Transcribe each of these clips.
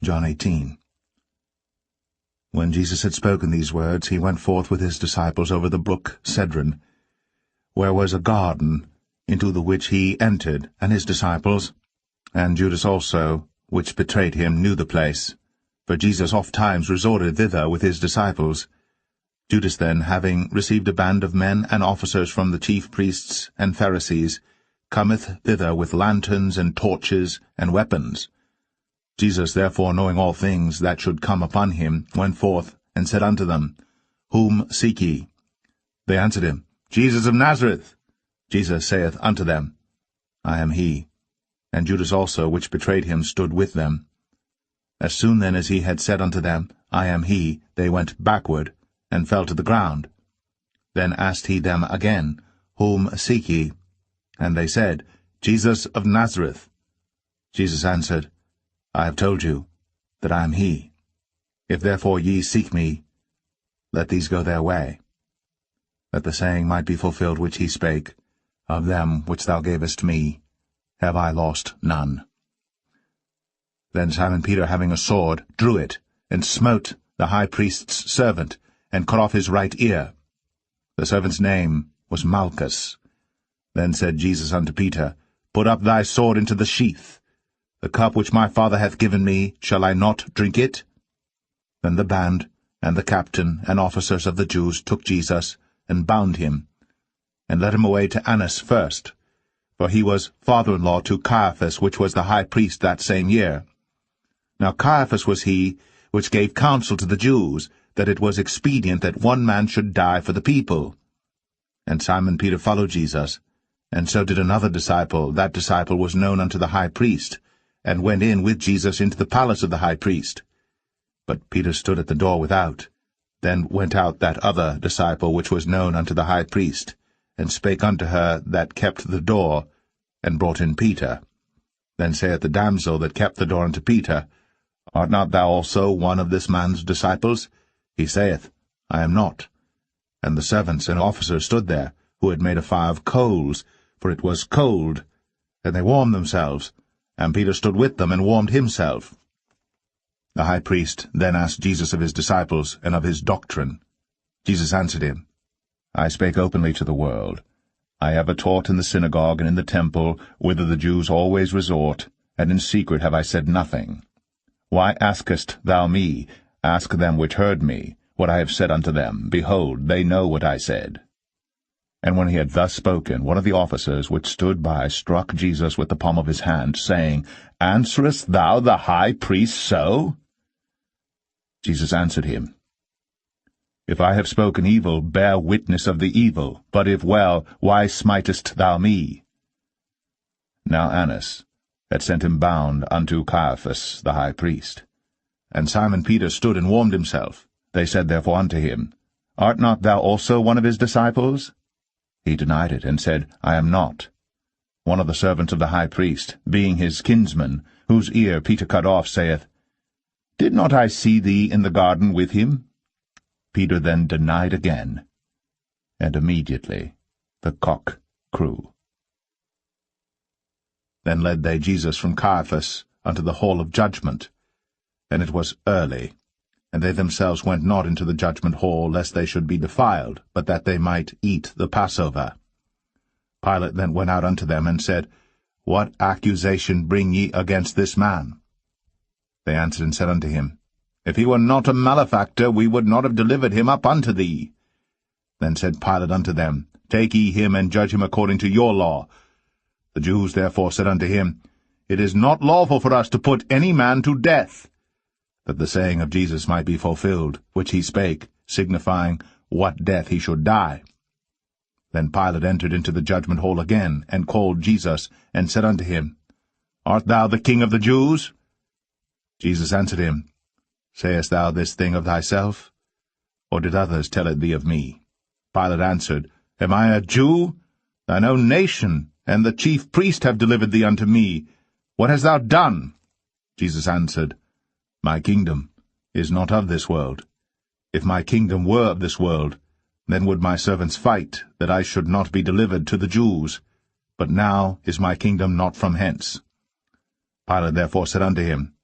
John 18. When Jesus had spoken these words, he went forth with his disciples over the brook Cedron, where was a garden, into the which he entered, and his disciples, and Judas also, which betrayed him, knew the place, for Jesus ofttimes resorted thither with his disciples. Judas then, having received a band of men and officers from the chief priests and Pharisees, cometh thither with lanterns and torches and weapons. Jesus therefore, knowing all things that should come upon him, went forth, and said unto them, Whom seek ye? They answered him, Jesus of Nazareth. Jesus saith unto them, I am he. And Judas also, which betrayed him, stood with them. As soon then as he had said unto them, I am he, they went backward, and fell to the ground. Then asked he them again, Whom seek ye? And they said, Jesus of Nazareth. Jesus answered, I have told you that I am he. If therefore ye seek me, let these go their way, that the saying might be fulfilled which he spake, Of them which thou gavest me, have I lost none. Then Simon Peter, having a sword, drew it, and smote the high priest's servant, and cut off his right ear. The servant's name was Malchus. Then said Jesus unto Peter, Put up thy sword into the sheath. The cup which my Father hath given me, shall I not drink it? Then the band, and the captain, and officers of the Jews took Jesus, and bound him, and led him away to Annas first, for he was father-in-law to Caiaphas, which was the high priest that same year. Now Caiaphas was he which gave counsel to the Jews, that it was expedient that one man should die for the people. And Simon Peter followed Jesus, and so did another disciple. That disciple was known unto the high priest, and went in with Jesus into the palace of the high priest. But Peter stood at the door without. Then went out that other disciple which was known unto the high priest, and spake unto her that kept the door, and brought in Peter. Then saith the damsel that kept the door unto Peter, Art not thou also one of this man's disciples? He saith, I am not. And the servants and officers stood there, who had made a fire of coals, for it was cold, and they warmed themselves. And Peter stood with them, and warmed himself. The high priest then asked Jesus of his disciples, and of his doctrine. Jesus answered him, I spake openly to the world. I ever taught in the synagogue and in the temple, whither the Jews always resort, and in secret have I said nothing. Why askest thou me? Ask them which heard me, what I have said unto them. Behold, they know what I said. And when he had thus spoken, one of the officers which stood by struck Jesus with the palm of his hand, saying, Answerest thou the high priest so? Jesus answered him, If I have spoken evil, bear witness of the evil, but if well, why smitest thou me? Now Annas had sent him bound unto Caiaphas the high priest. And Simon Peter stood and warmed himself. They said therefore unto him, Art not thou also one of his disciples? He denied it, and said, I am not. One of the servants of the high priest, being his kinsman, whose ear Peter cut off, saith, Did not I see thee in the garden with him? Peter then denied again, and immediately the cock crew. Then led they Jesus from Caiaphas unto the hall of judgment, and it was early. And they themselves went not into the judgment hall, lest they should be defiled, but that they might eat the Passover. Pilate then went out unto them, and said, What accusation bring ye against this man? They answered and said unto him, If he were not a malefactor, we would not have delivered him up unto thee. Then said Pilate unto them, Take ye him, and judge him according to your law. The Jews therefore said unto him, It is not lawful for us to put any man to death, that the saying of Jesus might be fulfilled, which he spake, signifying what death he should die. Then Pilate entered into the judgment hall again, and called Jesus, and said unto him, Art thou the King of the Jews? Jesus answered him, Sayest thou this thing of thyself? Or did others tell it thee of me? Pilate answered, Am I a Jew? Thine own nation and the chief priest have delivered thee unto me. What hast thou done? Jesus answered, My kingdom is not of this world. If my kingdom were of this world, then would my servants fight, that I should not be delivered to the Jews. But now is my kingdom not from hence. Pilate therefore said unto him,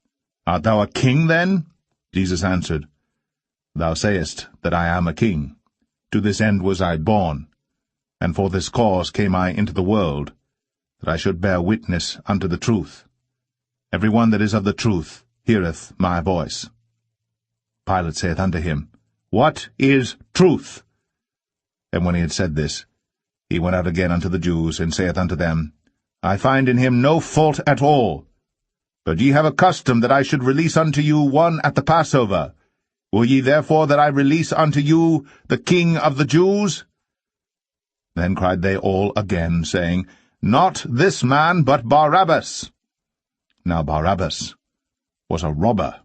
Art thou a king, then? Jesus answered, Thou sayest that I am a king. To this end was I born, and for this cause came I into the world, that I should bear witness unto the truth. Every one that is of the truth heareth my voice. Pilate saith unto him, What is truth? And when he had said this, he went out again unto the Jews, and saith unto them, I find in him no fault at all. But ye have a custom that I should release unto you one at the Passover. Will ye therefore that I release unto you the King of the Jews? Then cried they all again, saying, Not this man, but Barabbas. Now Barabbas was a robber.